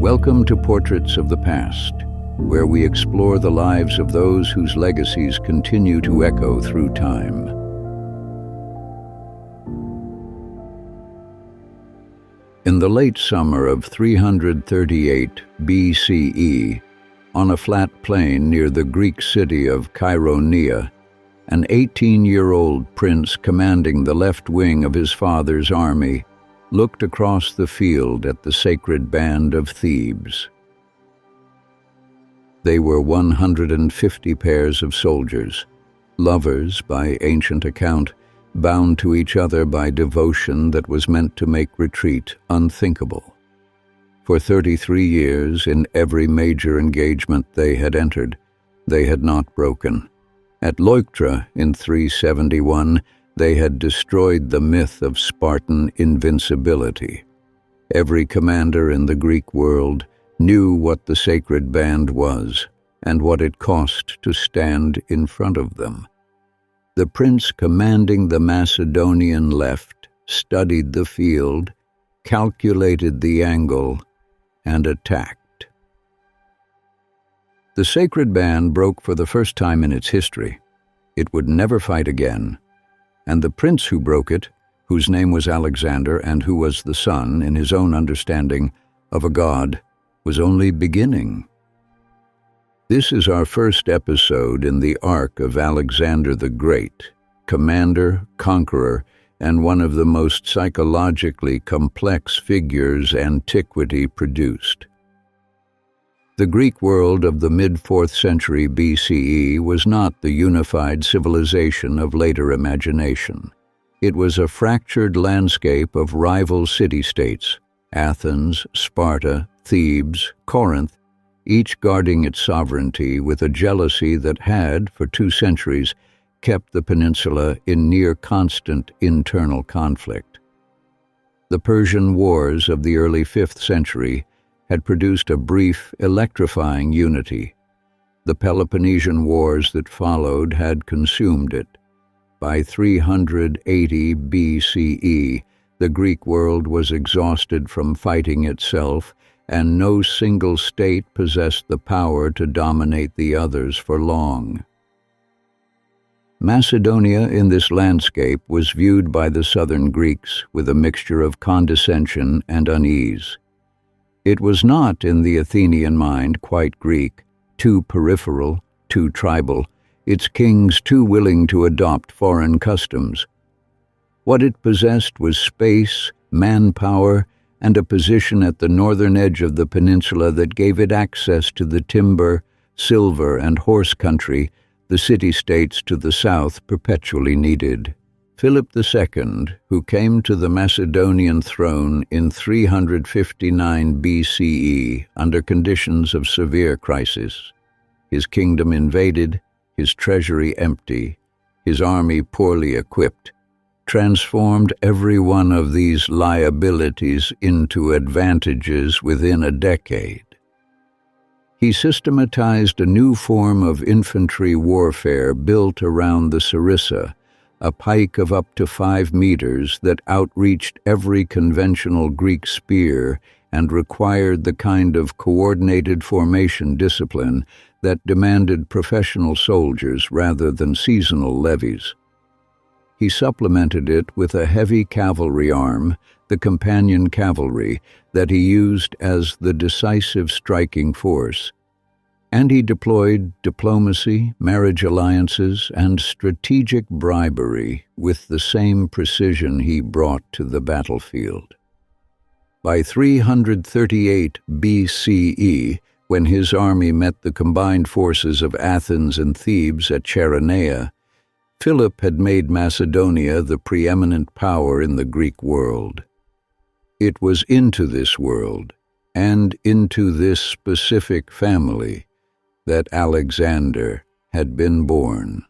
Welcome to Portraits of the Past, where we explore the lives of those whose legacies continue to echo through time. In the late summer of 338 BCE, on a flat plain near the Greek city of Chaeronea, an 18-year-old prince commanding the left wing of his father's army looked across the field at the sacred band of Thebes. They were 150 pairs of soldiers, lovers by ancient account, bound to each other by devotion that was meant to make retreat unthinkable. For 33 years, in every major engagement they had entered, they had not broken. At Leuctra in 371, they had destroyed the myth of Spartan invincibility. Every commander in the Greek world knew what the sacred band was and what it cost to stand in front of them. The prince commanding the Macedonian left studied the field, calculated the angle, and attacked. The sacred band broke for the first time in its history. It would never fight again, and the prince who broke it, whose name was Alexander and who was the son, in his own understanding, of a god, was only beginning. This is our first episode in the arc of Alexander the Great, commander, conqueror, and one of the most psychologically complex figures antiquity produced. The Greek world of the mid-4th century BCE was not the unified civilization of later imagination. It was a fractured landscape of rival city-states, Athens, Sparta, Thebes, Corinth, each guarding its sovereignty with a jealousy that had, for 2 centuries, kept the peninsula in near-constant internal conflict. The Persian Wars of the early 5th century had produced a brief, electrifying unity. The Peloponnesian Wars that followed had consumed it. By 380 BCE, the Greek world was exhausted from fighting itself, and no single state possessed the power to dominate the others for long. Macedonia in this landscape was viewed by the southern Greeks with a mixture of condescension and unease. It was not, in the Athenian mind, quite Greek, too peripheral, too tribal, its kings too willing to adopt foreign customs. What it possessed was space, manpower, and a position at the northern edge of the peninsula that gave it access to the timber, silver, and horse country the city-states to the south perpetually needed. Philip II, who came to the Macedonian throne in 359 BCE under conditions of severe crisis, his kingdom invaded, his treasury empty, his army poorly equipped, transformed every one of these liabilities into advantages within a decade. He systematized a new form of infantry warfare built around the sarissa, a pike of up to 5 meters that outreached every conventional Greek spear and required the kind of coordinated formation discipline that demanded professional soldiers rather than seasonal levies. He supplemented it with a heavy cavalry arm, the companion cavalry, that he used as the decisive striking force. And he deployed diplomacy, marriage alliances, and strategic bribery with the same precision he brought to the battlefield. By 338 BCE, when his army met the combined forces of Athens and Thebes at Chaeronea, Philip had made Macedonia the preeminent power in the Greek world. It was into this world, and into this specific family, that Alexander had been born.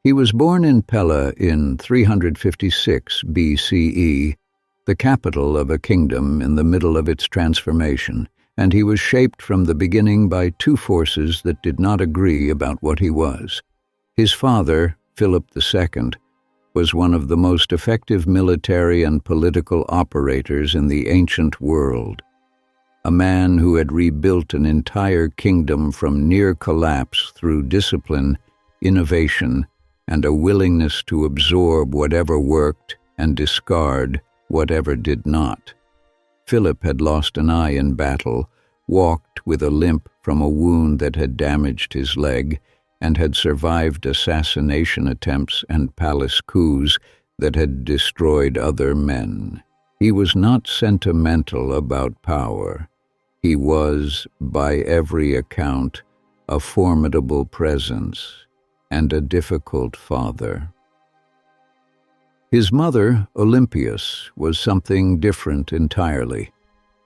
He was born in Pella in 356 BCE, the capital of a kingdom in the middle of its transformation, and he was shaped from the beginning by 2 forces that did not agree about what he was. His father, Philip II, was one of the most effective military and political operators in the ancient world, a man who had rebuilt an entire kingdom from near collapse through discipline, innovation, and a willingness to absorb whatever worked and discard whatever did not. Philip had lost an eye in battle, walked with a limp from a wound that had damaged his leg, and had survived assassination attempts and palace coups that had destroyed other men. He was not sentimental about power. He was, by every account, a formidable presence and a difficult father. His mother, Olympias, was something different entirely.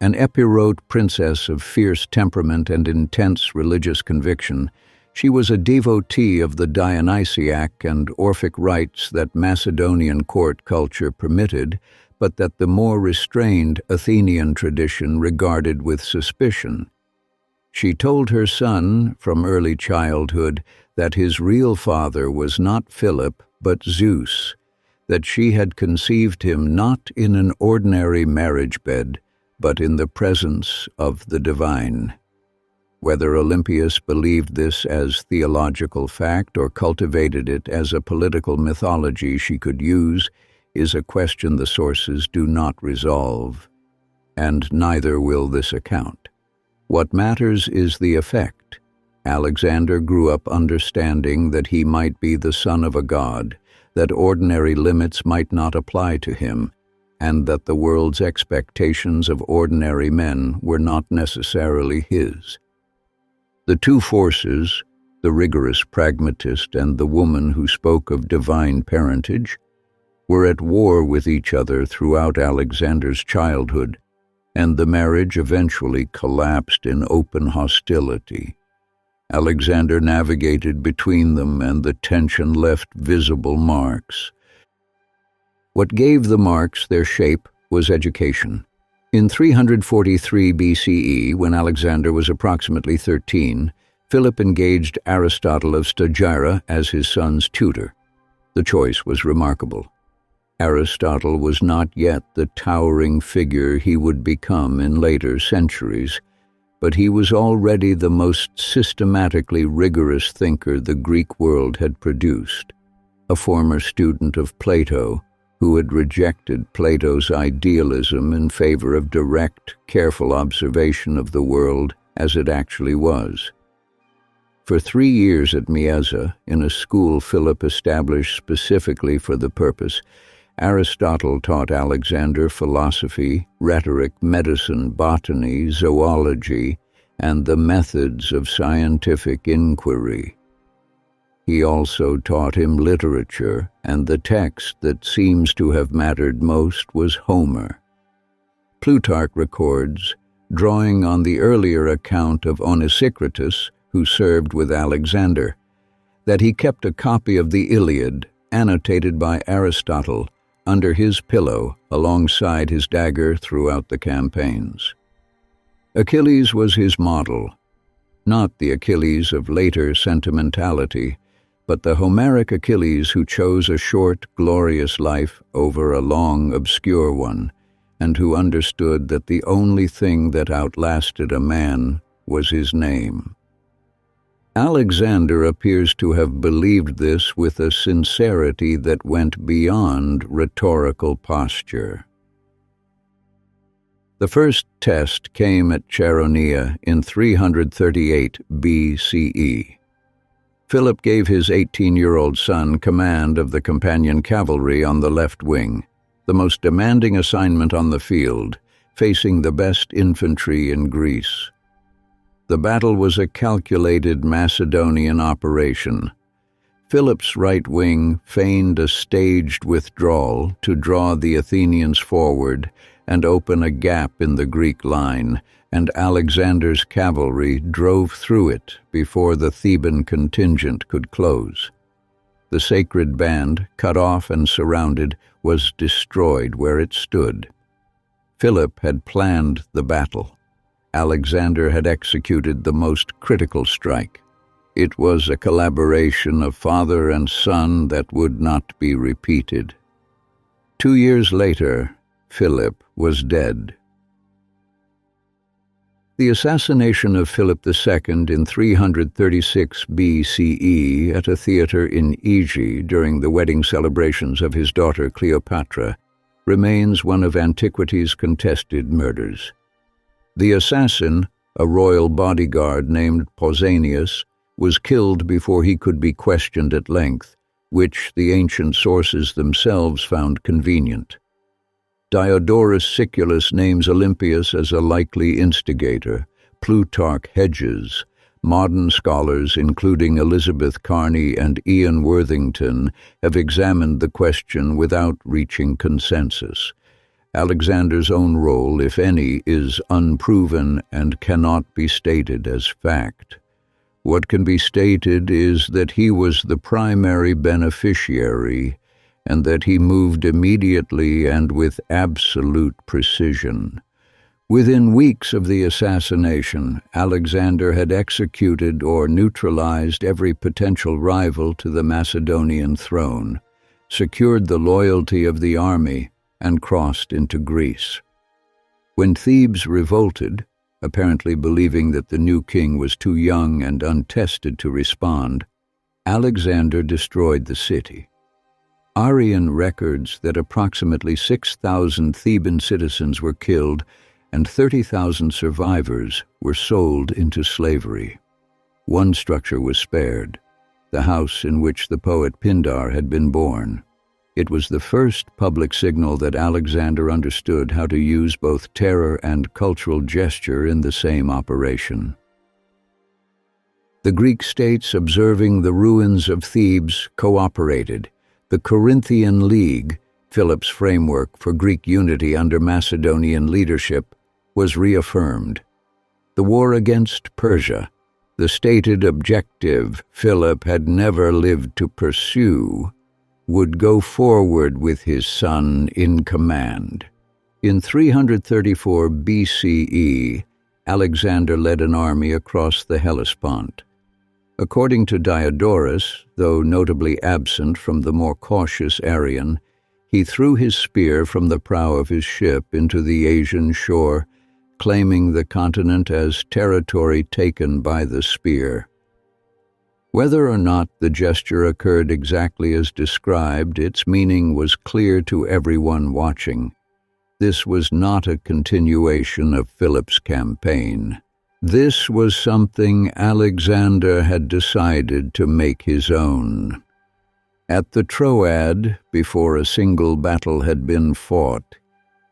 An Epirote princess of fierce temperament and intense religious conviction, she was a devotee of the Dionysiac and Orphic rites that Macedonian court culture permitted, but that the more restrained Athenian tradition regarded with suspicion. She told her son, from early childhood, that his real father was not Philip, but Zeus, that she had conceived him not in an ordinary marriage bed, but in the presence of the divine. Whether Olympias believed this as theological fact or cultivated it as a political mythology she could use is a question the sources do not resolve, and neither will this account. What matters is the effect. Alexander grew up understanding that he might be the son of a god, that ordinary limits might not apply to him, and that the world's expectations of ordinary men were not necessarily his. The two forces, the rigorous pragmatist and the woman who spoke of divine parentage, were at war with each other throughout Alexander's childhood, and the marriage eventually collapsed in open hostility. Alexander navigated between them, and the tension left visible marks. What gave the marks their shape was education. In 343 BCE, when Alexander was approximately 13, Philip engaged Aristotle of Stagira as his son's tutor. The choice was remarkable. Aristotle was not yet the towering figure he would become in later centuries, but he was already the most systematically rigorous thinker the Greek world had produced, a former student of Plato who had rejected Plato's idealism in favor of direct, careful observation of the world as it actually was. For 3 years at Mieza, in a school Philip established specifically for the purpose, Aristotle taught Alexander philosophy, rhetoric, medicine, botany, zoology, and the methods of scientific inquiry. He also taught him literature, and the text that seems to have mattered most was Homer. Plutarch records, drawing on the earlier account of Onesicritus, who served with Alexander, that he kept a copy of the Iliad, annotated by Aristotle, under his pillow alongside his dagger throughout the campaigns. Achilles was his model, not the Achilles of later sentimentality, but the Homeric Achilles who chose a short, glorious life over a long, obscure one, and who understood that the only thing that outlasted a man was his name. Alexander appears to have believed this with a sincerity that went beyond rhetorical posture. The first test came at Chaeronea in 338 BCE. Philip gave his 18-year-old son command of the companion cavalry on the left wing, the most demanding assignment on the field, facing the best infantry in Greece. The battle was a calculated Macedonian operation. Philip's right wing feigned a staged withdrawal to draw the Athenians forward and open a gap in the Greek line, and Alexander's cavalry drove through it before the Theban contingent could close. The sacred band, cut off and surrounded, was destroyed where it stood. Philip had planned the battle. Alexander had executed the most critical strike. It was a collaboration of father and son that would not be repeated. 2 years later, Philip was dead. The assassination of Philip II in 336 BCE at a theater in Aegis during the wedding celebrations of his daughter Cleopatra remains one of antiquity's contested murders. The assassin, a royal bodyguard named Pausanias, was killed before he could be questioned at length, which the ancient sources themselves found convenient. Diodorus Siculus names Olympius as a likely instigator. Plutarch hedges. Modern scholars, including Elizabeth Carney and Ian Worthington, have examined the question without reaching consensus. Alexander's own role, if any, is unproven and cannot be stated as fact. What can be stated is that he was the primary beneficiary, and that he moved immediately and with absolute precision. Within weeks of the assassination, Alexander had executed or neutralized every potential rival to the Macedonian throne, secured the loyalty of the army, and crossed into Greece. When Thebes revolted, apparently believing that the new king was too young and untested to respond, Alexander destroyed the city. Arrian records that approximately 6,000 Theban citizens were killed and 30,000 survivors were sold into slavery. One structure was spared, the house in which the poet Pindar had been born. It was the first public signal that Alexander understood how to use both terror and cultural gesture in the same operation. The Greek states observing the ruins of Thebes cooperated. The Corinthian League, Philip's framework for Greek unity under Macedonian leadership, was reaffirmed. The war against Persia, the stated objective Philip had never lived to pursue, would go forward with his son in command. In 334 BCE, Alexander led an army across the Hellespont. According to Diodorus, though notably absent from the more cautious Arian, he threw his spear from the prow of his ship into the Asian shore, claiming the continent as territory taken by the spear. Whether or not the gesture occurred exactly as described, its meaning was clear to everyone watching. This was not a continuation of Philip's campaign. This was something Alexander had decided to make his own. At the Troad, before a single battle had been fought,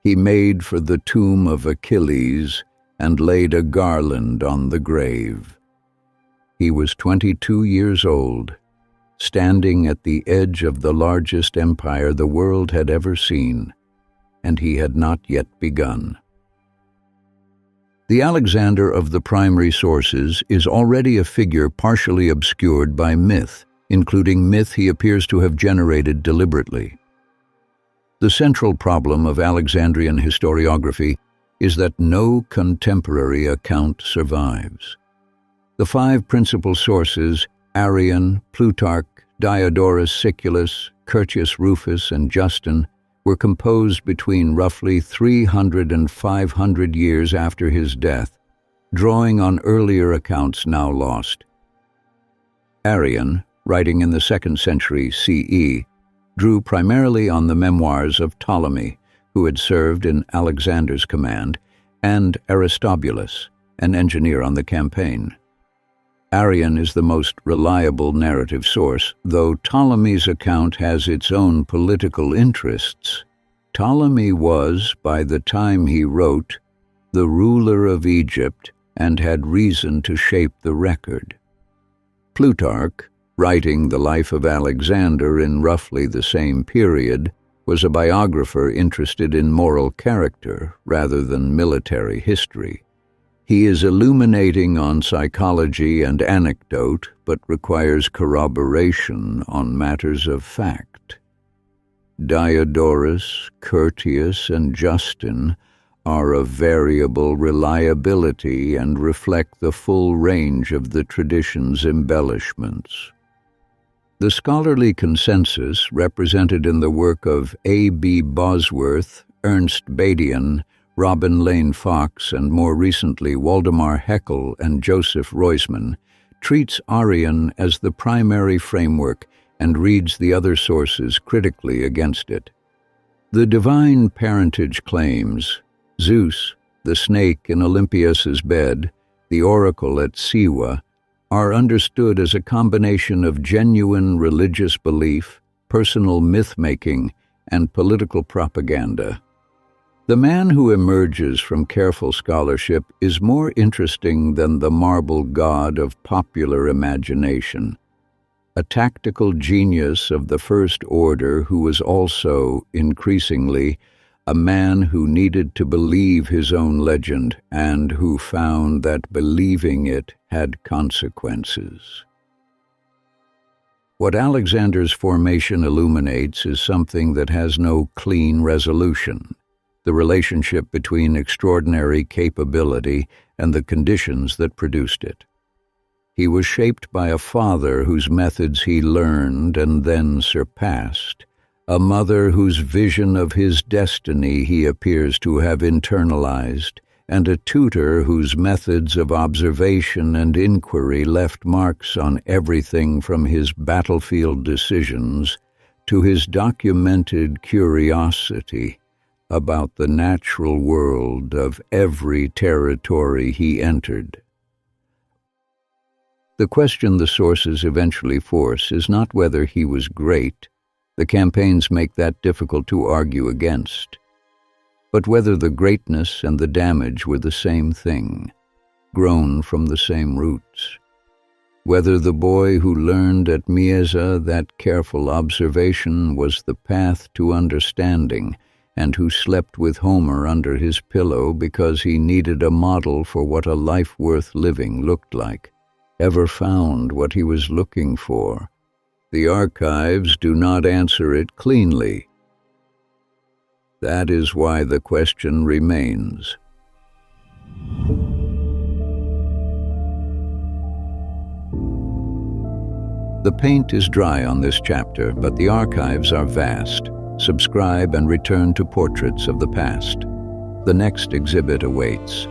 he made for the tomb of Achilles and laid a garland on the grave. He was 22 years old, standing at the edge of the largest empire the world had ever seen, and he had not yet begun. The Alexander of the primary sources is already a figure partially obscured by myth, including myth he appears to have generated deliberately. The central problem of Alexandrian historiography is that no contemporary account survives. The 5 principal sources, Arrian, Plutarch, Diodorus Siculus, Curtius Rufus, and Justin, were composed between roughly 300 and 500 years after his death, drawing on earlier accounts now lost. Arrian, writing in the 2nd century CE, drew primarily on the memoirs of Ptolemy, who had served in Alexander's command, and Aristobulus, an engineer on the campaign. Arrian is the most reliable narrative source, though Ptolemy's account has its own political interests. Ptolemy was, by the time he wrote, the ruler of Egypt and had reason to shape the record. Plutarch, writing the life of Alexander in roughly the same period, was a biographer interested in moral character rather than military history. He is illuminating on psychology and anecdote, but requires corroboration on matters of fact. Diodorus, Curtius, and Justin are of variable reliability and reflect the full range of the tradition's embellishments. The scholarly consensus, represented in the work of A. B. Bosworth, Ernst Badian, Robin Lane Fox, and more recently Waldemar Heckel and Joseph Roisman, treats Arian as the primary framework and reads the other sources critically against it. The divine parentage claims, Zeus, the snake in Olympias's bed, the oracle at Siwa, are understood as a combination of genuine religious belief, personal myth-making, and political propaganda. The man who emerges from careful scholarship is more interesting than the marble god of popular imagination, a tactical genius of the first order who was also, increasingly, a man who needed to believe his own legend and who found that believing it had consequences. What Alexander's formation illuminates is something that has no clean resolution: the relationship between extraordinary capability and the conditions that produced it. He was shaped by a father whose methods he learned and then surpassed, a mother whose vision of his destiny he appears to have internalized, and a tutor whose methods of observation and inquiry left marks on everything from his battlefield decisions to his documented curiosity about the natural world of every territory he entered. The question the sources eventually force is not whether he was great — the campaigns make that difficult to argue against — but whether the greatness and the damage were the same thing, grown from the same roots. Whether the boy who learned at Mieza that careful observation was the path to understanding, and who slept with Homer under his pillow because he needed a model for what a life worth living looked like, ever found what he was looking for. The archives do not answer it cleanly. That is why the question remains. The paint is dry on this chapter, but the archives are vast. Subscribe and return to portraits of the past. The next exhibit awaits.